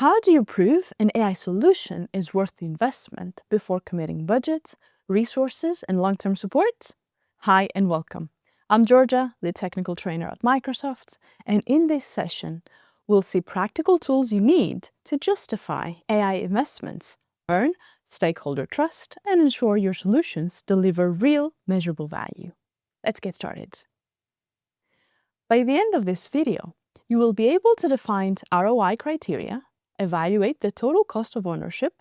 How do you prove an AI solution is worth the investment before committing budget, resources, and long-term support? Hi and welcome. I'm Georgia, the technical trainer at Microsoft, and in this session, we'll see practical tools you need to justify AI investments, earn stakeholder trust, and ensure your solutions deliver real, measurable value. Let's get started. By the end of this video, you will be able to define ROI criteria, evaluate the total cost of ownership,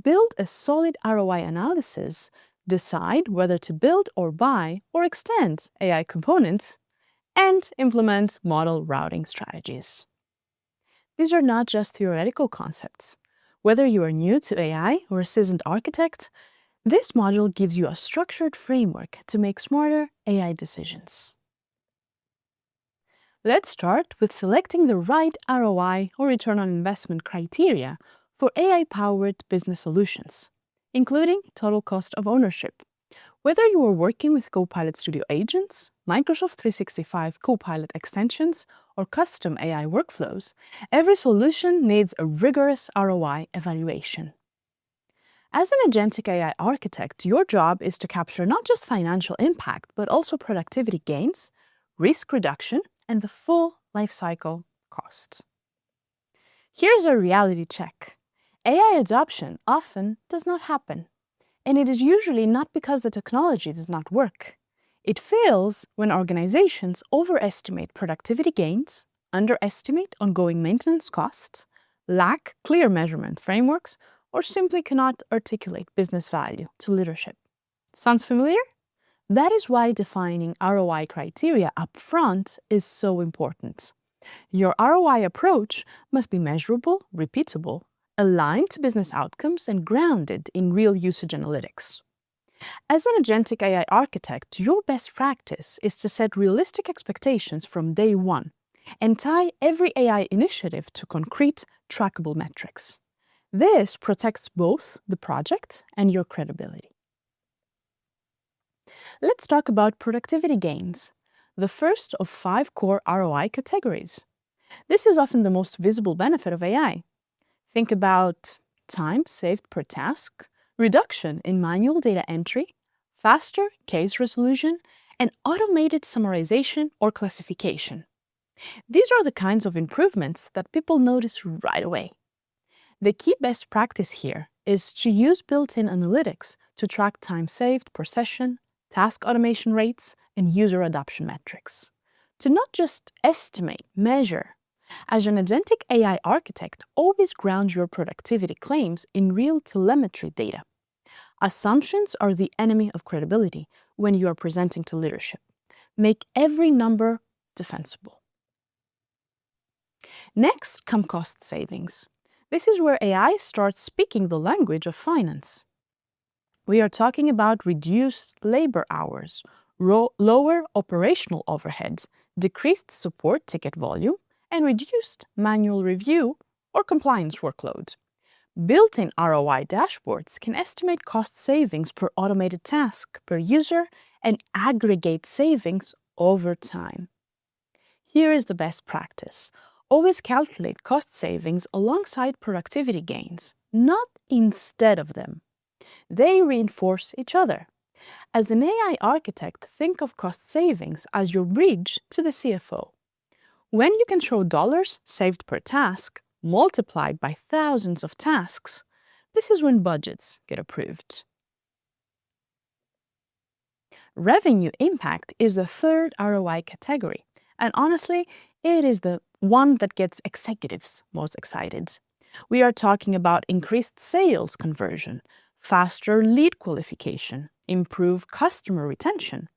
build a solid ROI analysis, decide whether to build or buy or extend AI components, and implement model routing strategies. These are not just theoretical concepts. Whether you are new to AI or a seasoned architect, this module gives you a structured framework to make smarter AI decisions. Let's start with selecting the right ROI or return on investment criteria for AI-powered business solutions, including total cost of ownership. Whether you are working with Copilot Studio agents, Microsoft 365 Copilot extensions, or custom AI workflows, every solution needs a rigorous ROI evaluation. As an agentic AI architect, your job is to capture not just financial impact, but also productivity gains, risk reduction, and the full lifecycle cost. Here's a reality check. AI adoption often does not happen, and it is usually not because the technology does not work. It fails when organizations overestimate productivity gains, underestimate ongoing maintenance costs, lack clear measurement frameworks, or simply cannot articulate business value to leadership. Sounds familiar? That is why defining ROI criteria upfront is so important. Your ROI approach must be measurable, repeatable, aligned to business outcomes, and grounded in real usage analytics. As an agentic AI architect, your best practice is to set realistic expectations from day one and tie every AI initiative to concrete, trackable metrics. This protects both the project and your credibility. Let's talk about productivity gains, the first of 5 core ROI categories. This is often the most visible benefit of AI. Think about time saved per task, reduction in manual data entry, faster case resolution, and automated summarization or classification. These are the kinds of improvements that people notice right away. The key best practice here is to use built-in analytics to track time saved per session, task automation rates, and user adoption metrics. To not just estimate, measure. As an agentic AI architect, always ground your productivity claims in real telemetry data. Assumptions are the enemy of credibility when you are presenting to leadership. Make every number defensible. Next come cost savings. This is where AI starts speaking the language of finance. We are talking about reduced labor hours, lower operational overhead, decreased support ticket volume, and reduced manual review or compliance workload. Built-in ROI dashboards can estimate cost savings per automated task per user and aggregate savings over time. Here is the best practice. Always calculate cost savings alongside productivity gains, not instead of them. They reinforce each other. As an AI architect, think of cost savings as your bridge to the CFO. When you can show dollars saved per task multiplied by thousands of tasks, this is when budgets get approved. Revenue impact is the third ROI category, and honestly, it is the one that gets executives most excited. We are talking about increased sales conversion, faster lead qualification, improved customer retention,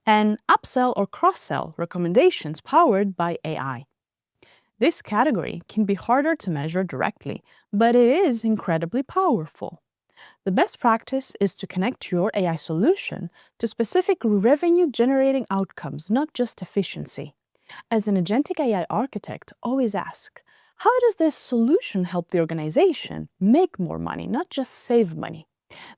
and upsell or cross-sell recommendations powered by AI. This category can be harder to measure directly, but it is incredibly powerful. The best practice is to connect your AI solution to specific revenue-generating outcomes, not just efficiency. As an agentic AI architect, always ask, how does this solution help the organization make more money, not just save money?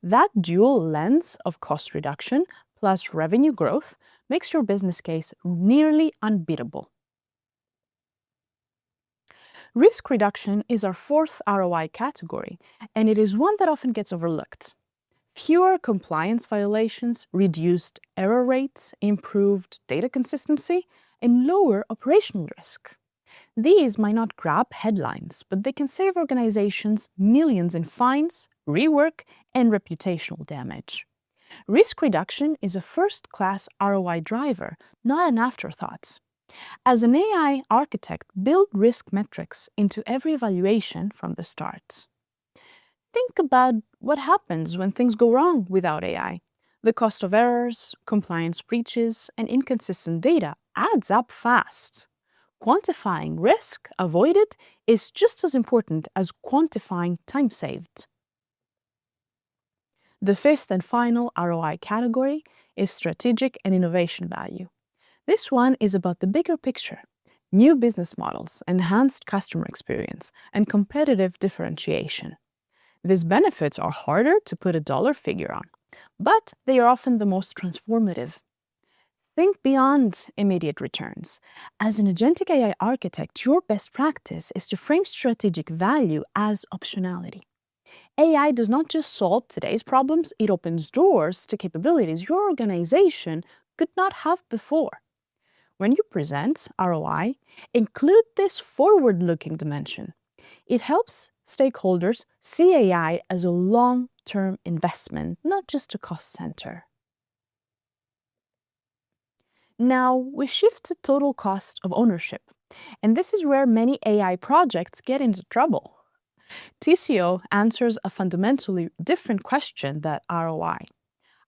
That dual lens of cost reduction plus revenue growth makes your business case nearly unbeatable. Risk reduction is our fourth ROI category, and it is one that often gets overlooked. Fewer compliance violations, reduced error rates, improved data consistency, and lower operational risk. These might not grab headlines, but they can save organizations millions in fines, rework, and reputational damage. Risk reduction is a first-class ROI driver, not an afterthought. As an AI architect, build risk metrics into every evaluation from the start. Think about what happens when things go wrong without AI. The cost of errors, compliance breaches, and inconsistent data adds up fast. Quantifying risk avoided is just as important as quantifying time saved. The fifth and final ROI category is strategic and innovation value. This one is about the bigger picture: new business models, enhanced customer experience, and competitive differentiation. These benefits are harder to put a dollar figure on, but they are often the most transformative. Think beyond immediate returns. As an agentic AI architect, your best practice is to frame strategic value as optionality. AI does not just solve today's problems, it opens doors to capabilities your organization could not have before. When you present ROI, include this forward-looking dimension. It helps stakeholders see AI as a long-term investment, not just a cost center. Now, we shift to total cost of ownership, and this is where many AI projects get into trouble. TCO answers a fundamentally different question than ROI.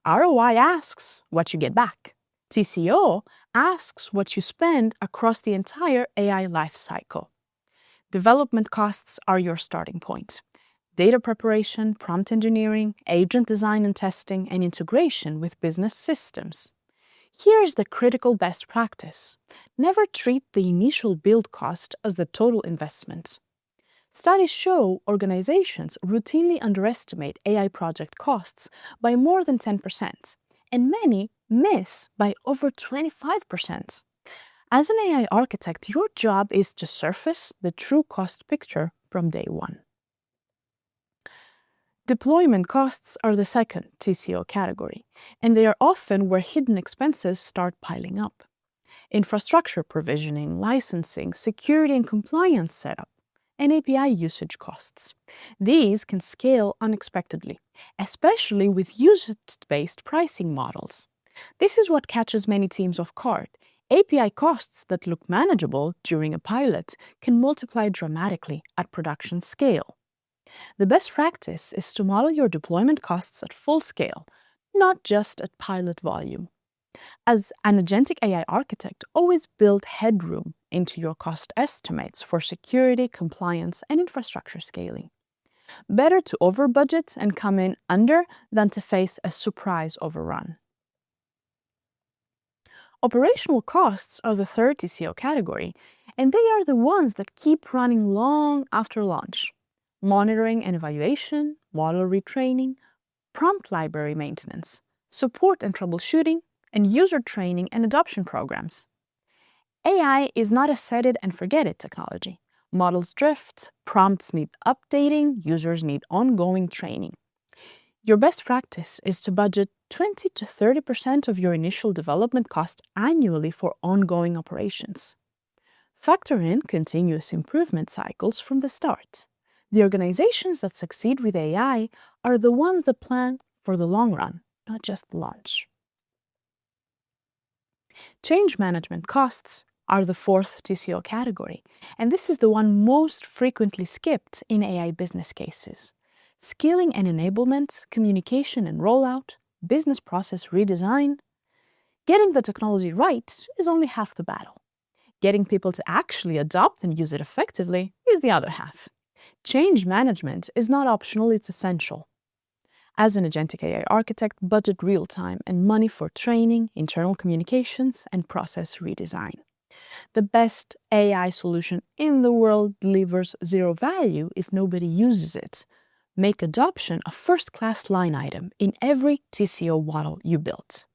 ROI asks what you get back. TCO asks what you spend across the entire AI lifecycle. Development costs are your starting point. Data preparation, prompt engineering, agent design and testing, and integration with business systems. Here is the critical best practice. Never treat the initial build cost as the total investment. Studies show organizations routinely underestimate AI project costs by more than 10%, and many miss by over 25%. As an AI architect, your job is to surface the true cost picture from day one. Deployment costs are the second TCO category, and they are often where hidden expenses start piling up. Infrastructure provisioning, licensing, security and compliance setup, and API usage costs. These can scale unexpectedly, especially with usage-based pricing models. This is what catches many teams off guard. API costs that look manageable during a pilot can multiply dramatically at production scale. The best practice is to model your deployment costs at full scale, not just at pilot volume. As an agentic AI architect, always build headroom into your cost estimates for security, compliance, and infrastructure scaling. Better to over-budget and come in under than to face a surprise overrun. Operational costs are the third TCO category, and they are the ones that keep running long after launch. Monitoring and evaluation, model retraining, prompt library maintenance, support and troubleshooting, and user training and adoption programs. AI is not a set-it-and-forget-it technology. Models drift, prompts need updating, users need ongoing training. Your best practice is to budget 20 to 30% of your initial development cost annually for ongoing operations. Factor in continuous improvement cycles from the start. The organizations that succeed with AI are the ones that plan for the long run, not just the launch. Change management costs are the fourth TCO category, and this is the one most frequently skipped in AI business cases. Scaling and enablement, communication and rollout, business process redesign. Getting the technology right is only half the battle. Getting people to actually adopt and use it effectively is the other half. Change management is not optional, it's essential. As an agentic AI architect, budget real time and money for training, internal communications, and process redesign. The best AI solution in the world delivers zero value if nobody uses it. Make adoption a first-class line item in every TCO model you built.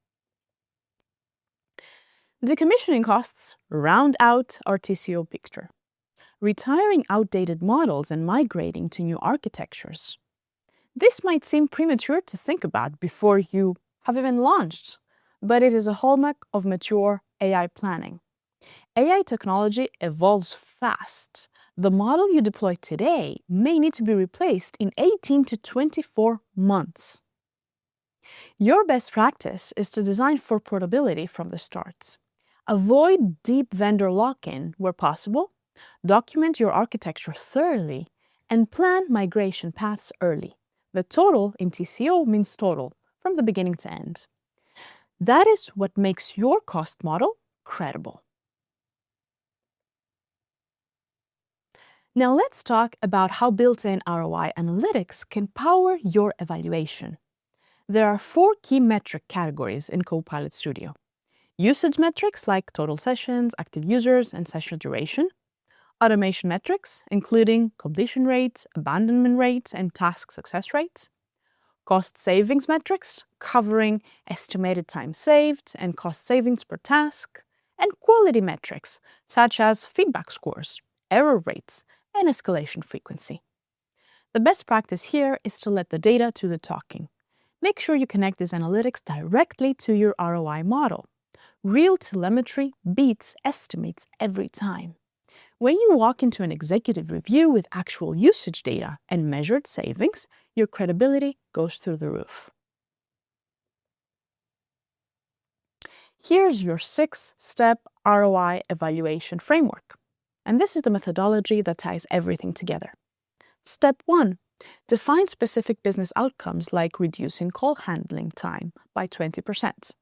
Decommissioning costs round out our TCO picture. retiring outdated models and migrating to new architectures. This might seem premature to think about before you have even launched, but it is a hallmark of mature AI planning. AI technology evolves fast. The model you deploy today may need to be replaced in 18 to 24 months. Your best practice is to design for portability from the start. Avoid deep vendor lock-in where possible, document your architecture thoroughly, and plan migration paths early. The total in TCO means total, from the beginning to end. That is what makes your cost model credible. Now let's talk about how built-in ROI analytics can power your evaluation. There are 4 key metric categories in Copilot Studio. Usage metrics like total sessions, active users, and session duration. Automation metrics, including completion rate, abandonment rate, and task success rates. Cost savings metrics, covering estimated time saved and cost savings per task. And quality metrics, such as feedback scores, error rates, and escalation frequency. The best practice here is to let the data do the talking. Make sure you connect these analytics directly to your ROI model. Real telemetry beats estimates every time. When you walk into an executive review with actual usage data and measured savings, your credibility goes through the roof. Here's your 6-step ROI evaluation framework. And this is the methodology that ties everything together. Step 1. Define specific business outcomes like reducing call handling time by 20%.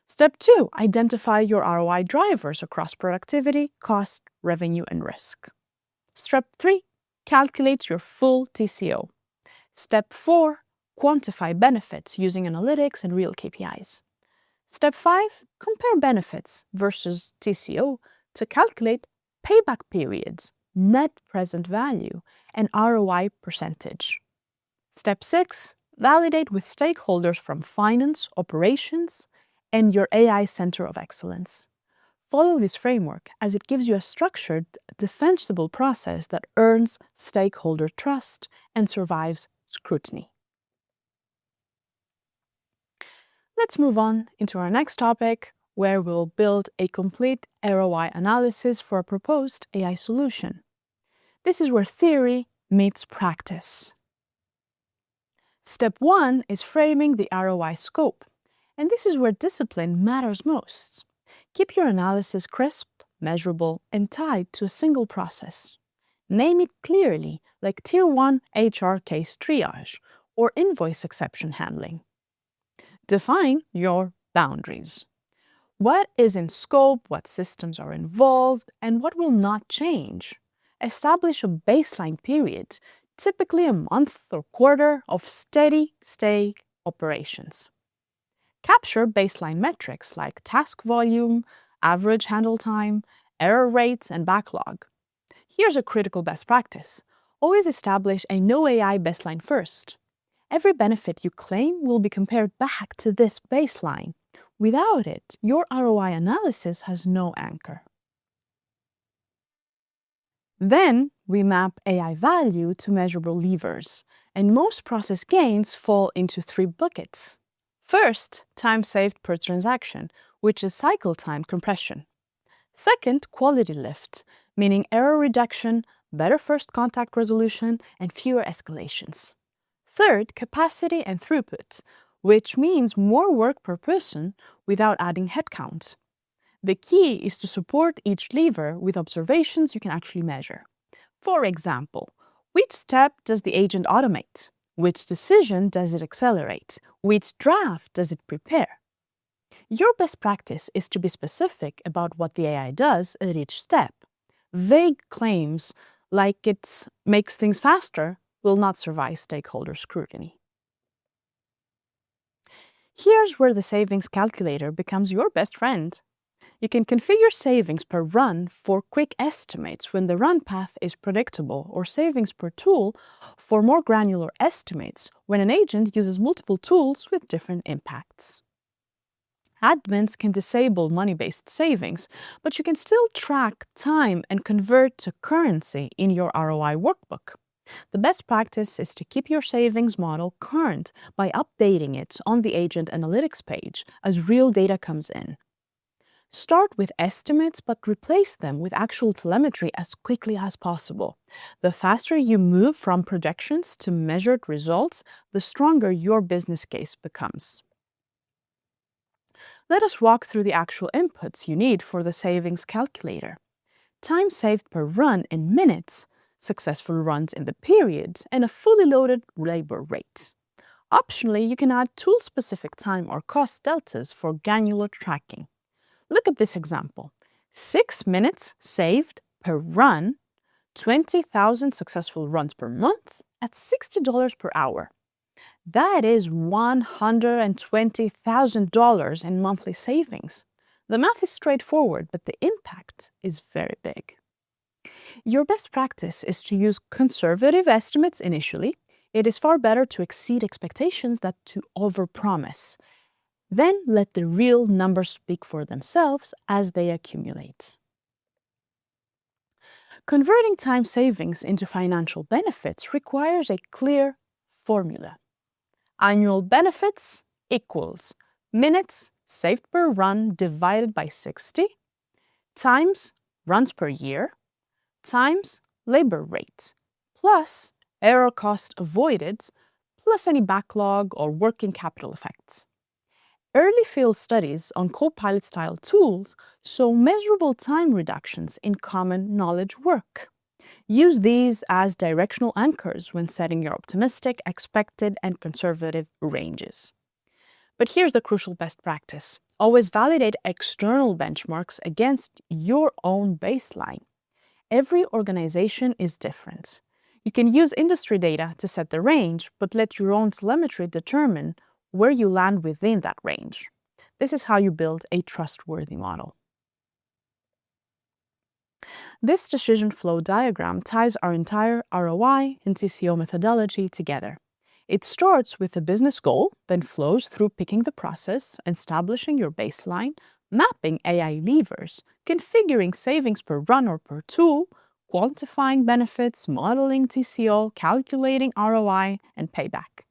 Step 2. Identify your ROI drivers across productivity, cost, revenue, and risk. Step 3. Calculate your full TCO. Step 4. Quantify benefits using analytics and real KPIs. Step 5. Compare benefits versus TCO to calculate payback periods, net present value, and ROI percentage. Step 6. Validate with stakeholders from finance, operations, and your AI Center of Excellence. Follow this framework as it gives you a structured, defensible process that earns stakeholder trust and survives scrutiny. Let's move on into our next topic, where we'll build a complete ROI analysis for a proposed AI solution. This is where theory meets practice. Step 1 is framing the ROI scope, and this is where discipline matters most. Keep your analysis crisp, measurable, and tied to a single process. Name it clearly, like Tier 1 HR case triage or invoice exception handling. Define your boundaries. What is in scope, what systems are involved, and what will not change? Establish a baseline period, typically a month or quarter, of steady state operations. Capture baseline metrics like task volume, average handle time, error rates, and backlog. Here's a critical best practice. Always establish a no AI baseline first. Every benefit you claim will be compared back to this baseline. Without it, your ROI analysis has no anchor. Then we map AI value to measurable levers, and most process gains fall into 3 buckets. First, time saved per transaction, which is cycle time compression. Second, quality lift, meaning error reduction, better first contact resolution, and fewer escalations. Third, capacity and throughput, which means more work per person without adding headcount. The key is to support each lever with observations you can actually measure. For example, which step does the agent automate? Which decision does it accelerate? Which draft does it prepare? Your best practice is to be specific about what the AI does at each step. Vague claims like it makes things faster will not survive stakeholder scrutiny. Here's where the savings calculator becomes your best friend. You can configure savings per run for quick estimates when the run path is predictable, or savings per tool for more granular estimates when an agent uses multiple tools with different impacts. Admins can disable money-based savings, but you can still track time and convert to currency in your ROI workbook. The best practice is to keep your savings model current by updating it on the agent analytics page as real data comes in. Start with estimates, but replace them with actual telemetry as quickly as possible. The faster you move from projections to measured results, the stronger your business case becomes. Let us walk through the actual inputs you need for the savings calculator. Time saved per run in minutes, successful runs in the period, and a fully loaded labor rate. Optionally, you can add tool-specific time or cost deltas for granular tracking. Look at this example. 6 minutes saved per run, 20,000 successful runs per month at $60 per hour. That is $120,000 in monthly savings. The math is straightforward, but the impact is very big. Your best practice is to use conservative estimates initially. It is far better to exceed expectations than to overpromise. Then let the real numbers speak for themselves as they accumulate. Converting time savings into financial benefits requires a clear formula. Annual benefits equals minutes saved per run divided by 60 times runs per year times labor rate plus error cost avoided plus any backlog or working capital effects. Early field studies on Copilot-style tools show measurable time reductions in common knowledge work. Use these as directional anchors when setting your optimistic, expected, and conservative ranges. But here's the crucial best practice. Always validate external benchmarks against your own baseline. Every organization is different. You can use industry data to set the range, but let your own telemetry determine where you land within that range. This is how you build a trustworthy model. This decision flow diagram ties our entire ROI and TCO methodology together. It starts with a business goal, then flows through picking the process, establishing your baseline, mapping AI levers, configuring savings per run or per tool, quantifying benefits, modeling TCO, calculating ROI, and payback,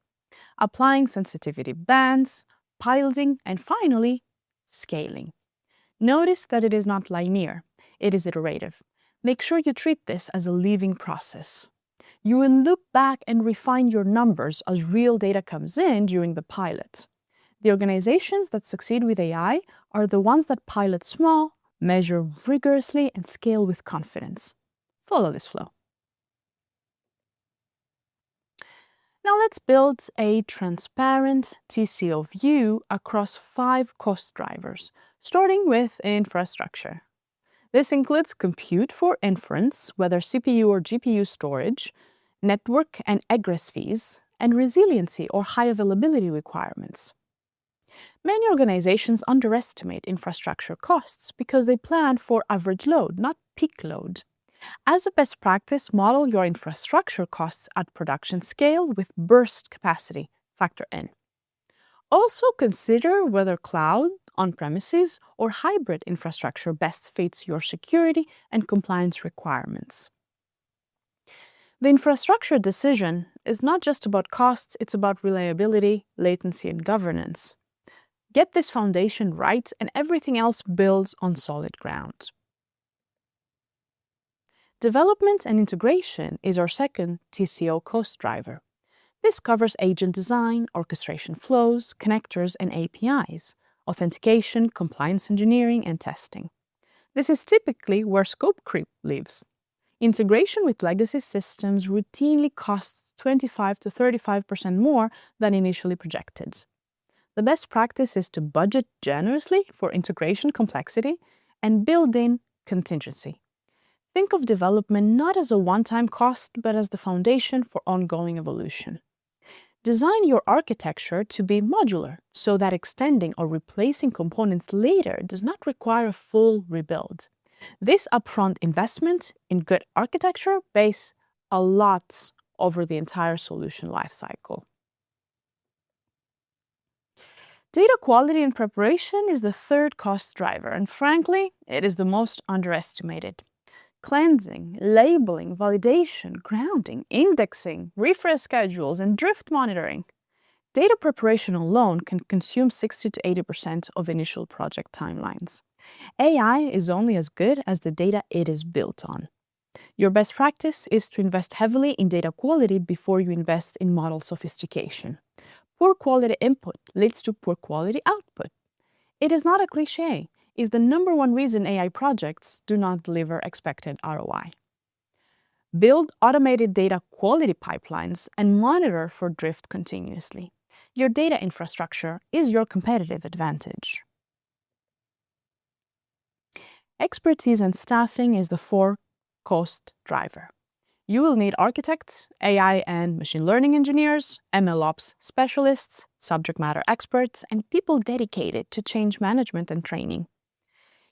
applying sensitivity bands, piloting, and finally, scaling. Notice that it is not linear, it is iterative. Make sure you treat this as a living process. You will look back and refine your numbers as real data comes in during the pilot. The organizations that succeed with AI are the ones that pilot small, measure rigorously, and scale with confidence. Follow this flow. Now let's build a transparent TCO view across 5 cost drivers, starting with infrastructure. This includes compute for inference, whether CPU or GPU storage, network and egress fees, and resiliency or high availability requirements. Many organizations underestimate infrastructure costs because they plan for average load, not peak load. As a best practice, model your infrastructure costs at production scale with burst capacity factor in. Also consider whether cloud, on-premises, or hybrid infrastructure best fits your security and compliance requirements. The infrastructure decision is not just about costs, it's about reliability, latency, and governance. Get this foundation right, and everything else builds on solid ground. Development and integration is our second TCO cost driver. This covers agent design, orchestration flows, connectors, and APIs, authentication, compliance engineering, and testing. This is typically where scope creep lives. Integration with legacy systems routinely costs 25 to 35% more than initially projected. The best practice is to budget generously for integration complexity and build in contingency. Think of development not as a one-time cost, but as the foundation for ongoing evolution. Design your architecture to be modular so that extending or replacing components later does not require a full rebuild. This upfront investment in good architecture pays a lot over the entire solution lifecycle. Data quality and preparation is the third cost driver, and frankly, it is the most underestimated. Cleansing, labeling, validation, grounding, indexing, refresh schedules, and drift monitoring. Data preparation alone can consume 60 to 80% of initial project timelines. AI is only as good as the data it is built on. Your best practice is to invest heavily in data quality before you invest in model sophistication. Poor quality input leads to poor quality output. It is not a cliche. It's the number one reason AI projects do not deliver expected ROI. Build automated data quality pipelines and monitor for drift continuously. Your data infrastructure is your competitive advantage. Expertise and staffing is the fourth cost driver. You will need architects, AI and machine learning engineers, MLOps specialists, subject matter experts, and people dedicated to change management and training.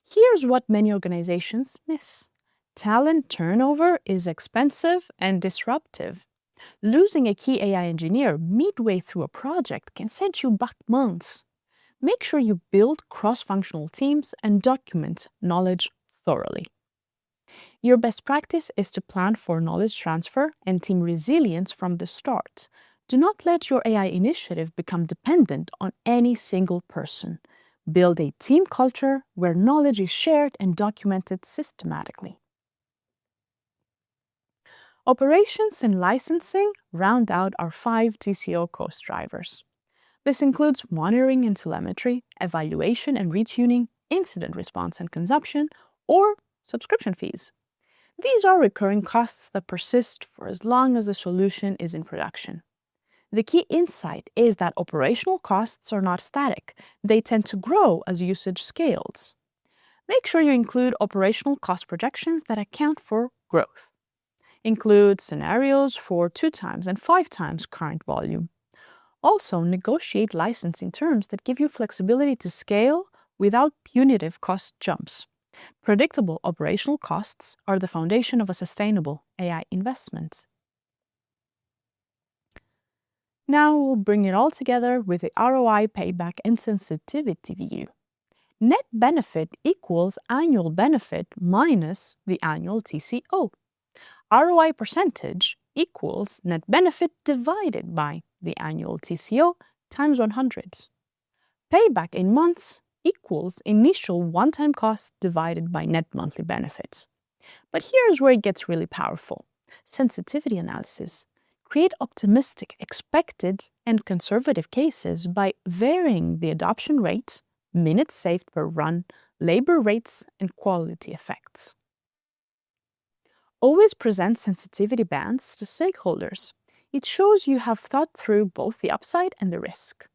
Here's what many organizations miss. Talent turnover is expensive and disruptive. Losing a key AI engineer midway through a project can set you back months. Make sure you build cross-functional teams and document knowledge thoroughly. Your best practice is to plan for knowledge transfer and team resilience from the start. Do not let your AI initiative become dependent on any single person. Build a team culture where knowledge is shared and documented systematically. Operations and licensing round out our 5 TCO cost drivers. This includes monitoring and telemetry, evaluation and retuning, incident response and consumption, or subscription fees. These are recurring costs that persist for as long as the solution is in production. The key insight is that operational costs are not static. They tend to grow as usage scales. Make sure you include operational cost projections that account for growth. Include scenarios for 2 times and 5 times current volume. Also, negotiate licensing terms that give you flexibility to scale without punitive cost jumps. Predictable operational costs are the foundation of a sustainable AI investment. Now we'll bring it all together with the ROI, payback, and sensitivity view. Net benefit equals annual benefit minus the annual TCO. ROI percentage equals net benefit divided by the annual TCO times 100. Payback in months equals initial one-time cost divided by net monthly benefit. But here's where it gets really powerful. Sensitivity analysis. Create optimistic, expected, and conservative cases by varying the adoption rate, minutes saved per run, labor rates, and quality effects. Always present sensitivity bands to stakeholders. It shows you have thought through both the upside and the risk.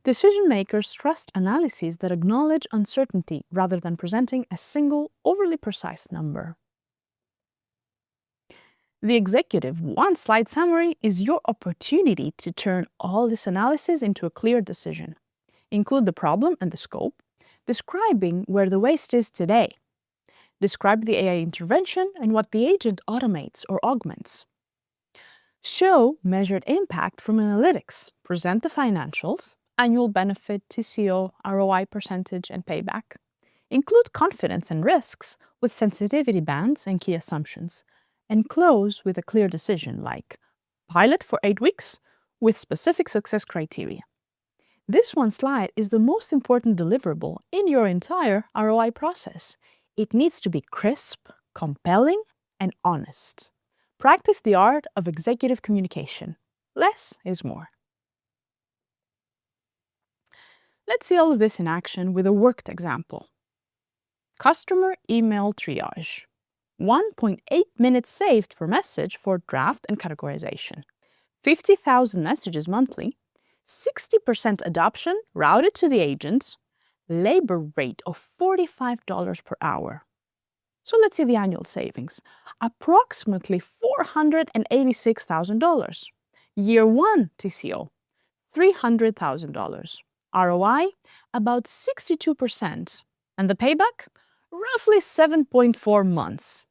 Decision makers trust analyses that acknowledge uncertainty rather than presenting a single, overly precise number. The executive one-slide summary is your opportunity to turn all this analysis into a clear decision. Include the problem and the scope, describing where the waste is today. Describe the AI intervention and what the agent automates or augments. Show measured impact from analytics. Present the financials, annual benefit, TCO, ROI percentage, and payback. Include confidence and risks with sensitivity bands and key assumptions. And close with a clear decision like pilot for 8 weeks with specific success criteria. This one slide is the most important deliverable in your entire ROI process. It needs to be crisp, compelling, and honest. Practice the art of executive communication. Less is more. Let's see all of this in action with a worked example. Customer email triage. 1.8 minutes saved per message for draft and categorization. 50,000 messages monthly. 60% adoption routed to the agent. Labor rate of $45 per hour. So let's see the annual savings. Approximately $486,000. Year 1 TCO, $300,000. ROI, about 62%. And the payback? Roughly 7.4 months.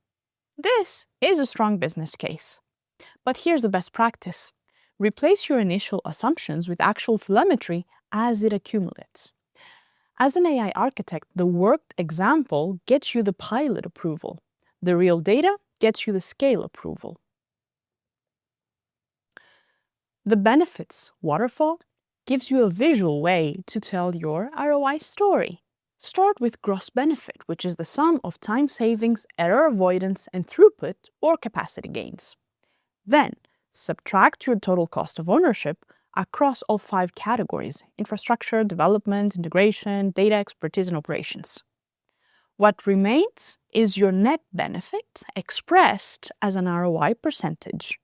This is a strong business case. But here's the best practice. Replace your initial assumptions with actual telemetry as it accumulates. As an AI architect, the worked example gets you the pilot approval. The real data gets you the scale approval. The benefits waterfall gives you a visual way to tell your ROI story. Start with gross benefit, which is the sum of time savings, error avoidance, and throughput or capacity gains. Then, subtract your total cost of ownership across all 5 categories: infrastructure, development, integration, data expertise, and operations. What remains is your net benefit expressed as an ROI percentage.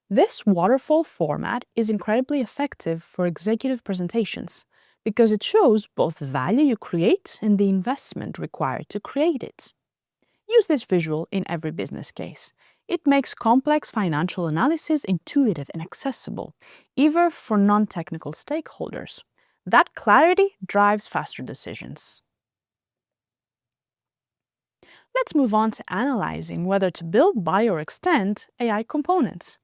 This waterfall format is incredibly effective for executive presentations because it shows both the value you create and the investment required to create it. Use this visual in every business case. It makes complex financial analysis intuitive and accessible, even for non-technical stakeholders. That clarity drives faster decisions. Let's move on to analyzing whether to build, buy, or extend AI components.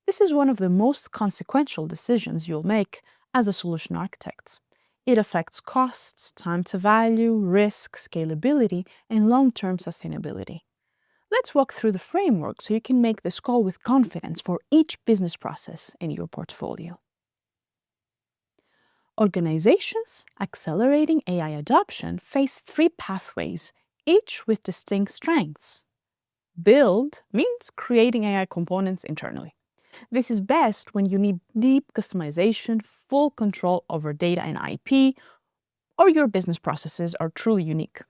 This is one of the most consequential decisions you'll make as a solution architect. It affects costs, time to value, risk, scalability, and long-term sustainability. Let's walk through the framework so you can make this call with confidence for each business process in your portfolio. Organizations accelerating AI adoption face 3 pathways, each with distinct strengths. Build means creating AI components internally. This is best when you need deep customization, full control over data and IP, or your business processes are truly unique.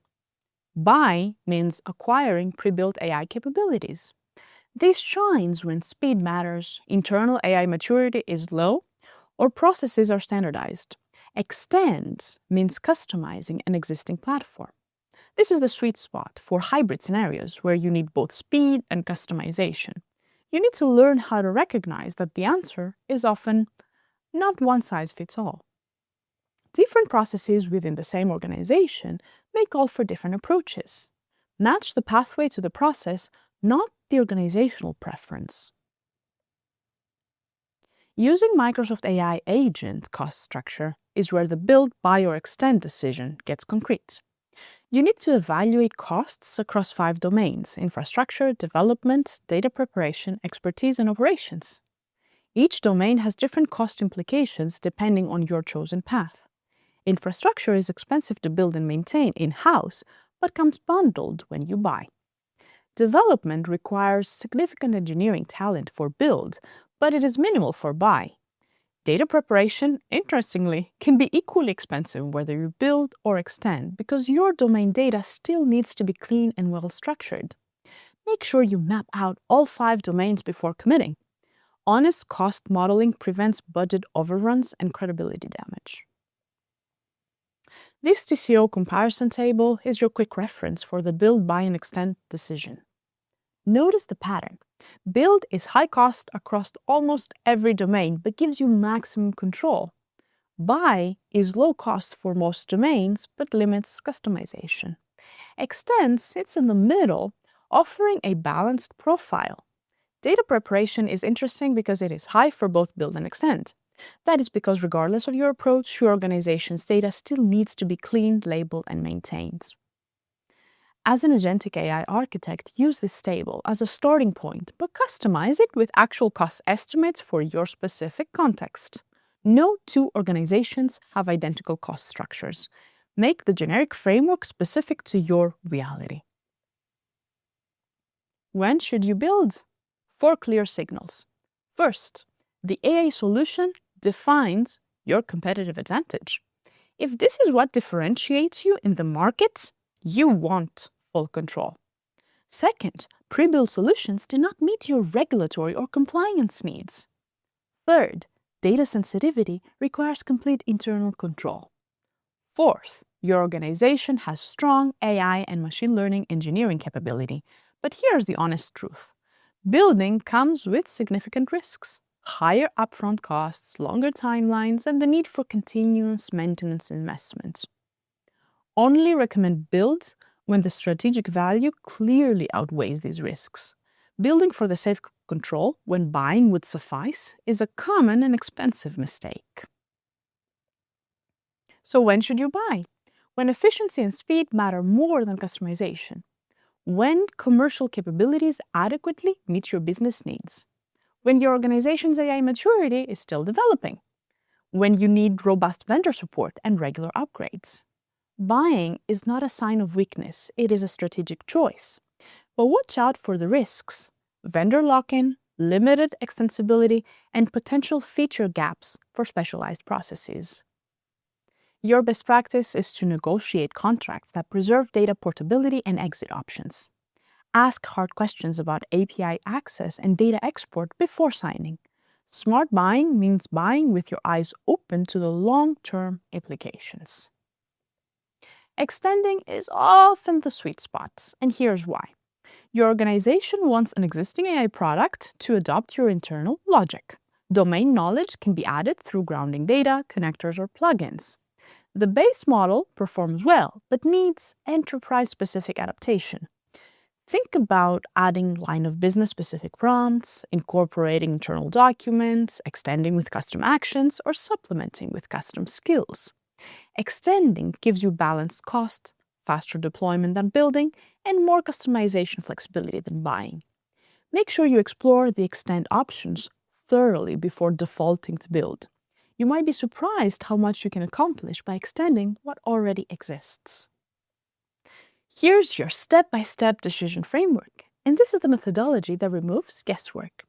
Buy means acquiring pre-built AI capabilities. This shines when speed matters, internal AI maturity is low, or processes are standardized. Extend means customizing an existing platform. This is the sweet spot for hybrid scenarios where you need both speed and customization. You need to learn how to recognize that the answer is often not one size fits all. Different processes within the same organization may call for different approaches. Match the pathway to the process, not the organizational preference. Using Microsoft AI agent cost structure is where the build, buy, or extend decision gets concrete. You need to evaluate costs across 5 domains: infrastructure, development, data preparation, expertise, and operations. Each domain has different cost implications depending on your chosen path. Infrastructure is expensive to build and maintain in-house, but comes bundled when you buy. Development requires significant engineering talent for build, but it is minimal for buy. Data preparation, interestingly, can be equally expensive whether you build or extend because your domain data still needs to be clean and well-structured. Make sure you map out all 5 domains before committing. Honest cost modeling prevents budget overruns and credibility damage. This TCO comparison table is your quick reference for the build, buy, and extend decision. Notice the pattern. Build is high cost across almost every domain, but gives you maximum control. Buy is low cost for most domains, but limits customization. Extend sits in the middle, offering a balanced profile. Data preparation is interesting because it is high for both build and extend. That is because regardless of your approach, your organization's data still needs to be cleaned, labeled, and maintained. As an agentic AI architect, use this table as a starting point, but customize it with actual cost estimates for your specific context. No 2 organizations have identical cost structures. Make the generic framework specific to your reality. When should you build? 4 clear signals. First, the AI solution defines your competitive advantage. If this is what differentiates you in the market, you want full control. Second, pre-built solutions do not meet your regulatory or compliance needs. Third, data sensitivity requires complete internal control. Fourth, your organization has strong AI and machine learning engineering capability. But here's the honest truth. Building comes with significant risks: higher upfront costs, longer timelines, and the need for continuous maintenance investment. Only recommend build when the strategic value clearly outweighs these risks. Building for the sake of control when buying would suffice is a common and expensive mistake. So when should you buy? When efficiency and speed matter more than customization. When commercial capabilities adequately meet your business needs. When your organization's AI maturity is still developing. When you need robust vendor support and regular upgrades. Buying is not a sign of weakness, it is a strategic choice. But watch out for the risks: vendor lock-in, limited extensibility, and potential feature gaps for specialized processes. Your best practice is to negotiate contracts that preserve data portability and exit options. Ask hard questions about API access and data export before signing. Smart buying means buying with your eyes open to the long-term implications. Extending is often the sweet spot, and here's why. Your organization wants an existing AI product to adopt your internal logic. Domain knowledge can be added through grounding data, connectors, or plugins. The base model performs well, but needs enterprise-specific adaptation. Think about adding line of business specific prompts, incorporating internal documents, extending with custom actions, or supplementing with custom skills. Extending gives you balanced cost, faster deployment than building, and more customization flexibility than buying. Make sure you explore the extend options thoroughly before defaulting to build. You might be surprised how much you can accomplish by extending what already exists. Here's your step-by-step decision framework, and this is the methodology that removes guesswork.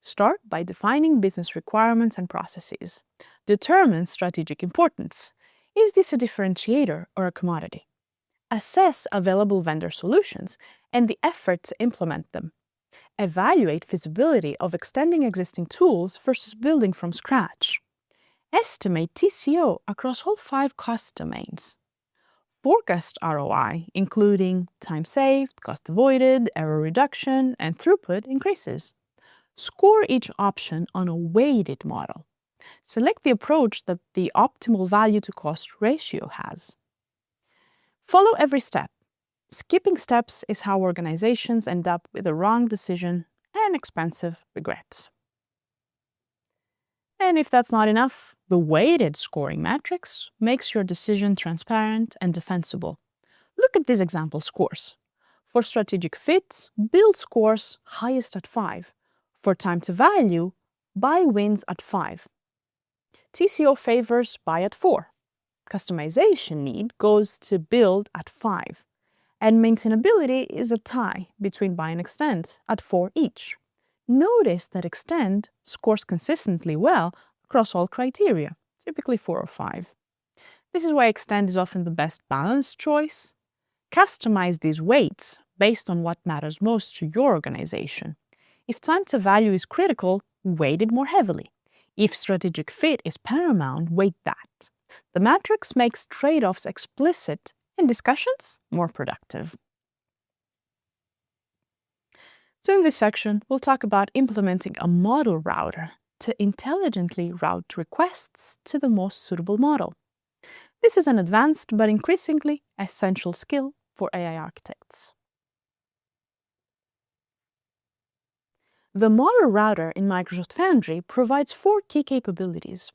Start by defining business requirements and processes. Determine strategic importance. Is this a differentiator or a commodity? Assess available vendor solutions and the effort to implement them. Evaluate feasibility of extending existing tools versus building from scratch. Estimate TCO across all 5 cost domains. Forecast ROI, including time saved, cost avoided, error reduction, and throughput increases. Score each option on a weighted model. Select the approach that the optimal value to cost ratio has. Follow every step. Skipping steps is how organizations end up with the wrong decision and expensive regrets. And if that's not enough, the weighted scoring matrix makes your decision transparent and defensible. Look at these example scores. For strategic fit, build scores highest at 5. For time to value, buy wins at 5. TCO favors buy at 4. Customization need goes to build at 5. And maintainability is a tie between buy and extend at 4 each. Notice that extend scores consistently well across all criteria, typically 4 or 5. This is why extend is often the best balanced choice. Customize these weights based on what matters most to your organization. If time to value is critical, weight it more heavily. If strategic fit is paramount, weight that. The matrix makes trade-offs explicit and discussions more productive. So in this section, we'll talk about implementing a model router to intelligently route requests to the most suitable model. This is an advanced but increasingly essential skill for AI architects. The model router in Microsoft Foundry provides 4 key capabilities.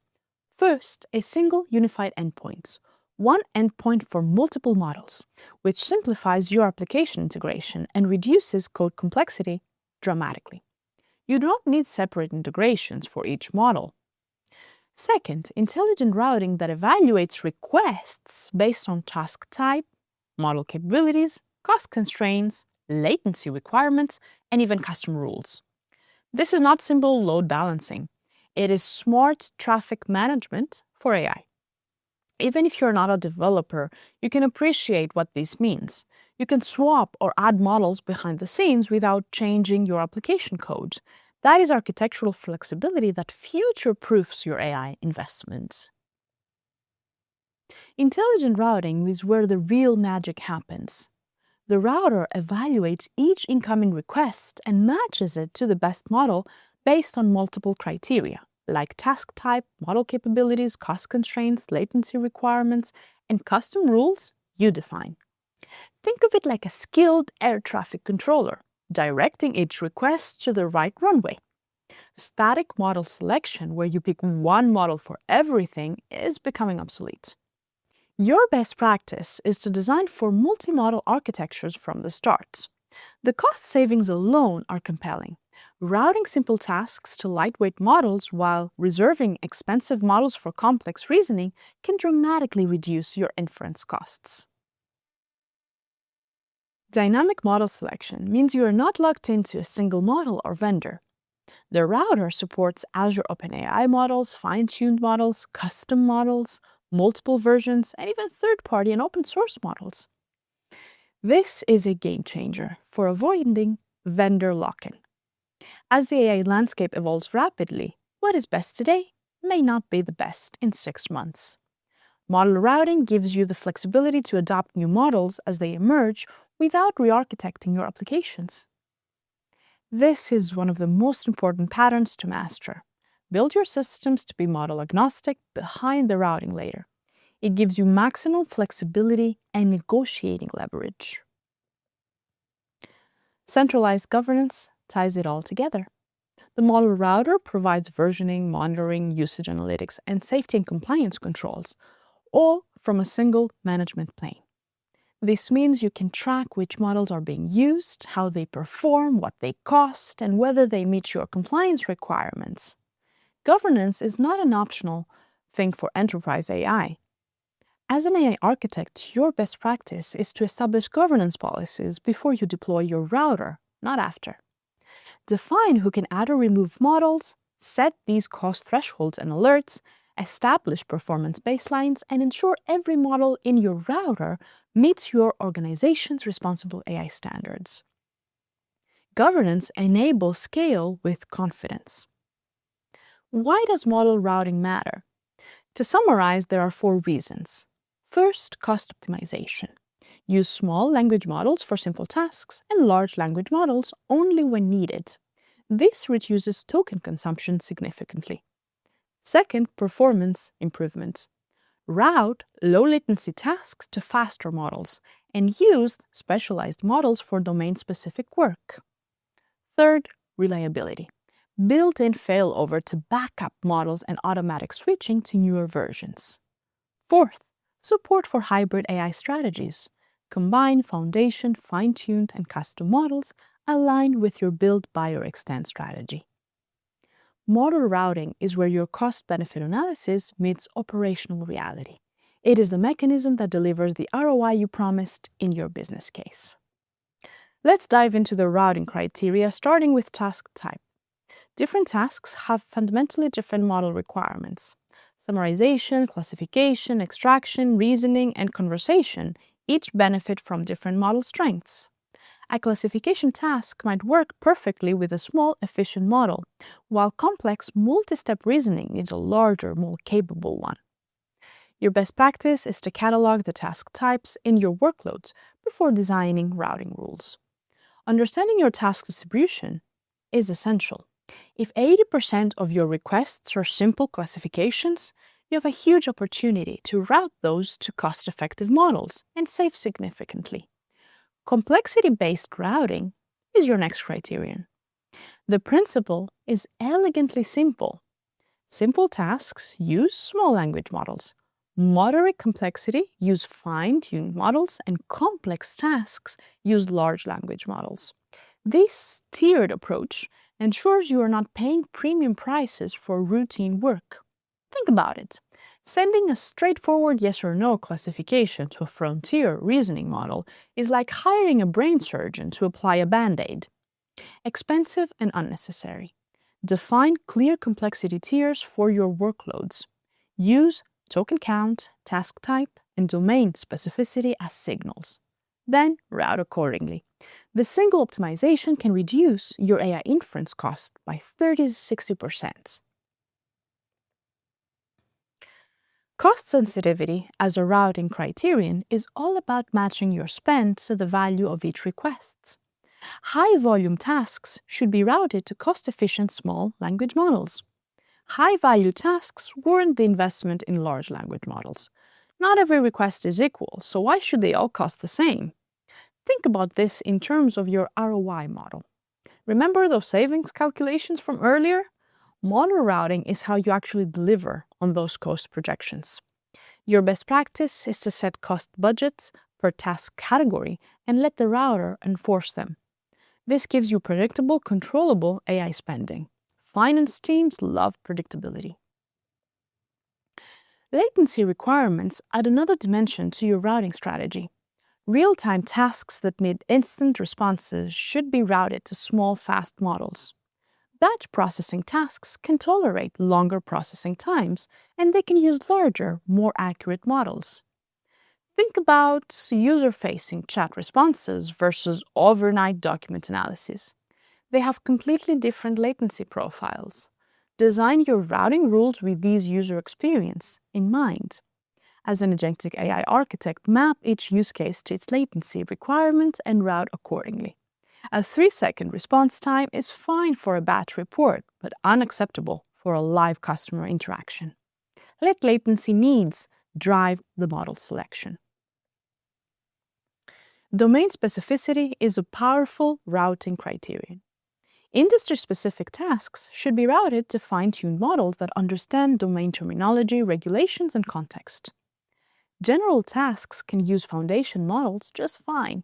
First, a single unified endpoint, one endpoint for multiple models, which simplifies your application integration and reduces code complexity dramatically. You don't need separate integrations for each model. Second, intelligent routing that evaluates requests based on task type, model capabilities, cost constraints, latency requirements, and even custom rules. This is not simple load balancing. It is smart traffic management for AI. Even if you're not a developer, you can appreciate what this means. You can swap or add models behind the scenes without changing your application code. That is architectural flexibility that future-proofs your AI investment. Intelligent routing is where the real magic happens. The router evaluates each incoming request and matches it to the best model based on multiple criteria, like task type, model capabilities, cost constraints, latency requirements, and custom rules you define. Think of it like a skilled air traffic controller, directing each request to the right runway. Static model selection, where you pick one model for everything, is becoming obsolete. Your best practice is to design for multi-model architectures from the start. The cost savings alone are compelling. Routing simple tasks to lightweight models while reserving expensive models for complex reasoning can dramatically reduce your inference costs. Dynamic model selection means you are not locked into a single model or vendor. The router supports Azure OpenAI models, fine-tuned models, custom models, multiple versions, and even third-party and open-source models. This is a game changer for avoiding vendor lock-in. As the AI landscape evolves rapidly, what is best today may not be the best in 6 months. Model routing gives you the flexibility to adopt new models as they emerge without re-architecting your applications. This is one of the most important patterns to master. Build your systems to be model agnostic behind the routing layer. It gives you maximum flexibility and negotiating leverage. Centralized governance ties it all together. The model router provides versioning, monitoring, usage analytics, and safety and compliance controls, all from a single management plane. This means you can track which models are being used, how they perform, what they cost, and whether they meet your compliance requirements. Governance is not an optional thing for enterprise AI. As an AI architect, your best practice is to establish governance policies before you deploy your router, not after. Define who can add or remove models, set these cost thresholds and alerts, establish performance baselines, and ensure every model in your router meets your organization's responsible AI standards. Governance enables scale with confidence. Why does model routing matter? To summarize, there are 4 reasons. First, cost optimization. Use small language models for simple tasks and large language models only when needed. This reduces token consumption significantly. Second, performance improvement. Route low-latency tasks to faster models and use specialized models for domain-specific work. Third, reliability. Built-in failover to backup models and automatic switching to newer versions. Fourth, support for hybrid AI strategies. Combine foundation, fine-tuned, and custom models aligned with your build, buy, or extend strategy. Model routing is where your cost-benefit analysis meets operational reality. It is the mechanism that delivers the ROI you promised in your business case. Let's dive into the routing criteria, starting with task type. Different tasks have fundamentally different model requirements. Summarization, classification, extraction, reasoning, and conversation each benefit from different model strengths. A classification task might work perfectly with a small, efficient model, while complex, multi-step reasoning needs a larger, more capable one. Your best practice is to catalog the task types in your workloads before designing routing rules. Understanding your task distribution is essential. If 80% of your requests are simple classifications, you have a huge opportunity to route those to cost-effective models and save significantly. Complexity-based routing is your next criterion. The principle is elegantly simple. Simple tasks use small language models. Moderate complexity use fine-tuned models, and complex tasks use large language models. This tiered approach ensures you are not paying premium prices for routine work. Think about it. Sending a straightforward yes or no classification to a frontier reasoning model is like hiring a brain surgeon to apply a band-aid. Expensive and unnecessary. Define clear complexity tiers for your workloads. Use token count, task type, and domain specificity as signals. Then route accordingly. The single optimization can reduce your AI inference cost by 30 to 60%. Cost sensitivity as a routing criterion is all about matching your spend to the value of each request. High-volume tasks should be routed to cost-efficient small language models. High-value tasks warrant the investment in large language models. Not every request is equal, so why should they all cost the same? Think about this in terms of your ROI model. Remember those savings calculations from earlier? Model routing is how you actually deliver on those cost projections. Your best practice is to set cost budgets per task category and let the router enforce them. This gives you predictable, controllable AI spending. Finance teams love predictability. Latency requirements add another dimension to your routing strategy. Real-time tasks that need instant responses should be routed to small, fast models. Batch processing tasks can tolerate longer processing times, and they can use larger, more accurate models. Think about user-facing chat responses versus overnight document analysis. They have completely different latency profiles. Design your routing rules with these user experience in mind. As an agentic AI architect, map each use case to its latency requirement and route accordingly. A 3-second response time is fine for a batch report, but unacceptable for a live customer interaction. Let latency needs drive the model selection. Domain specificity is a powerful routing criterion. Industry-specific tasks should be routed to fine-tuned models that understand domain terminology, regulations, and context. General tasks can use foundation models just fine.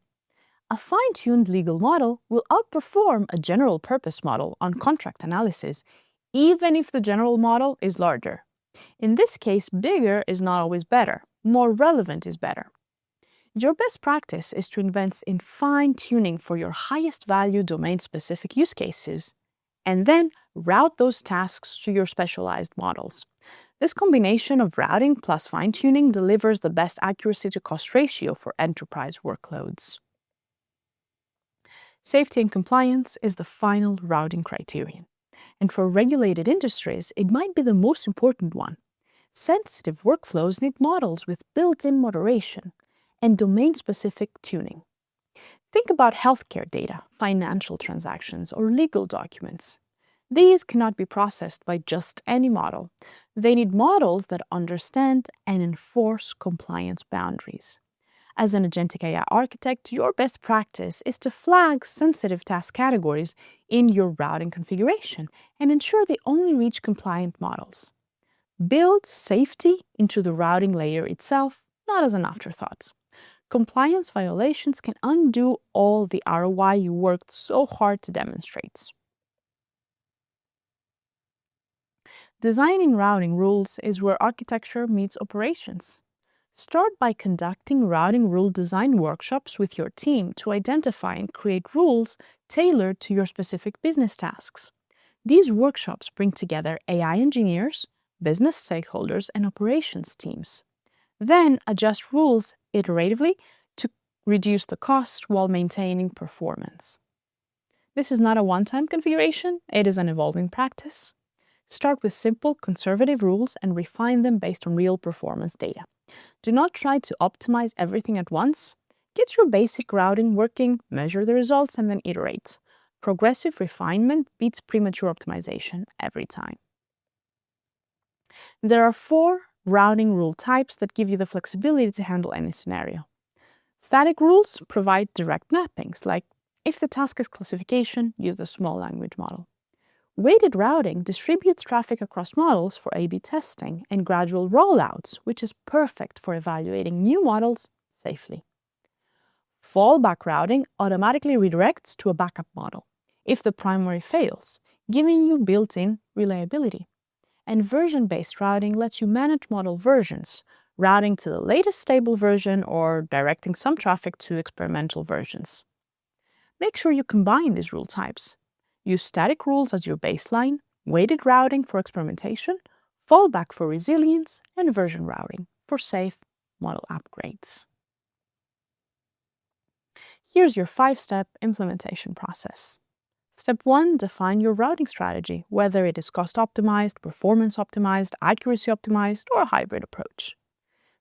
A fine-tuned legal model will outperform a general-purpose model on contract analysis, even if the general model is larger. In this case, bigger is not always better. More relevant is better. Your best practice is to invest in fine-tuning for your highest-value domain-specific use cases, and then route those tasks to your specialized models. This combination of routing plus fine-tuning delivers the best accuracy-to-cost ratio for enterprise workloads. Safety and compliance is the final routing criterion, and for regulated industries, it might be the most important one. Sensitive workflows need models with built-in moderation and domain-specific tuning. Think about healthcare data, financial transactions, or legal documents. These cannot be processed by just any model. They need models that understand and enforce compliance boundaries. As an agentic AI architect, your best practice is to flag sensitive task categories in your routing configuration and ensure they only reach compliant models. Build safety into the routing layer itself, not as an afterthought. Compliance violations can undo all the ROI you worked so hard to demonstrate. Designing routing rules is where architecture meets operations. Start by conducting routing rule design workshops with your team to identify and create rules tailored to your specific business tasks. These workshops bring together AI engineers, business stakeholders, and operations teams. Then adjust rules iteratively to reduce the cost while maintaining performance. This is not a one-time configuration, it is an evolving practice. Start with simple, conservative rules and refine them based on real performance data. Do not try to optimize everything at once. Get your basic routing working, measure the results, and then iterate. Progressive refinement beats premature optimization every time. There are 4 routing rule types that give you the flexibility to handle any scenario. Static rules provide direct mappings, like if the task is classification, use a small language model. Weighted routing distributes traffic across models for A/B testing and gradual rollouts, which is perfect for evaluating new models safely. Fallback routing automatically redirects to a backup model if the primary fails, giving you built-in reliability. And version-based routing lets you manage model versions, routing to the latest stable version or directing some traffic to experimental versions. Make sure you combine these rule types. Use static rules as your baseline, weighted routing for experimentation, fallback for resilience, and version routing for safe model upgrades. Here's your 5-step implementation process. Step 1, define your routing strategy, whether it is cost optimized, performance optimized, accuracy optimized, or a hybrid approach.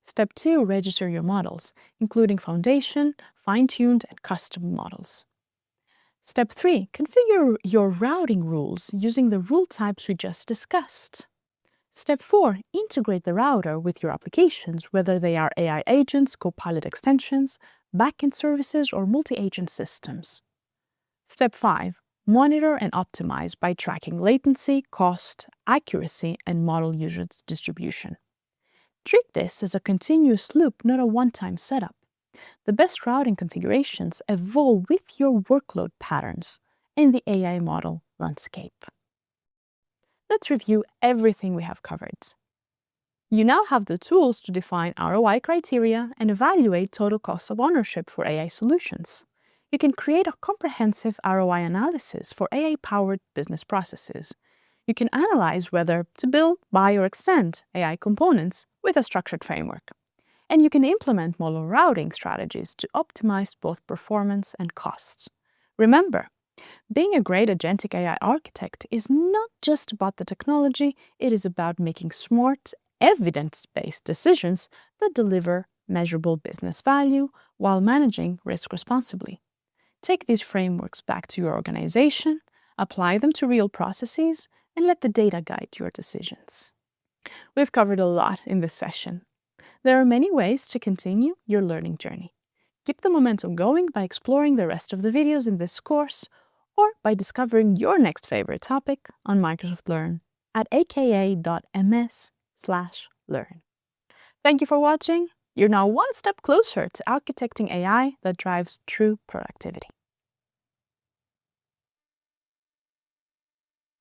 Step 2, register your models, including foundation, fine-tuned, and custom models. Step 3, configure your routing rules using the rule types we just discussed. Step 4, integrate the router with your applications, whether they are AI agents, Copilot extensions, backend services, or multi-agent systems. Step 5, monitor and optimize by tracking latency, cost, accuracy, and model usage distribution. Treat this as a continuous loop, not a one-time setup. The best routing configurations evolve with your workload patterns in the AI model landscape. Let's review everything we have covered. You now have the tools to define ROI criteria and evaluate total cost of ownership for AI solutions. You can create a comprehensive ROI analysis for AI-powered business processes. You can analyze whether to build, buy, or extend AI components with a structured framework. And you can implement model routing strategies to optimize both performance and costs. Remember, being a great agentic AI architect is not just about the technology, it is about making smart, evidence-based decisions that deliver measurable business value while managing risk responsibly. Take these frameworks back to your organization, apply them to real processes, and let the data guide your decisions. We've covered a lot in this session. There are many ways to continue your learning journey. Keep the momentum going by exploring the rest of the videos in this course or by discovering your next favorite topic on Microsoft Learn at aka.ms/learn. Thank you for watching. You're now one step closer to architecting AI that drives true productivity.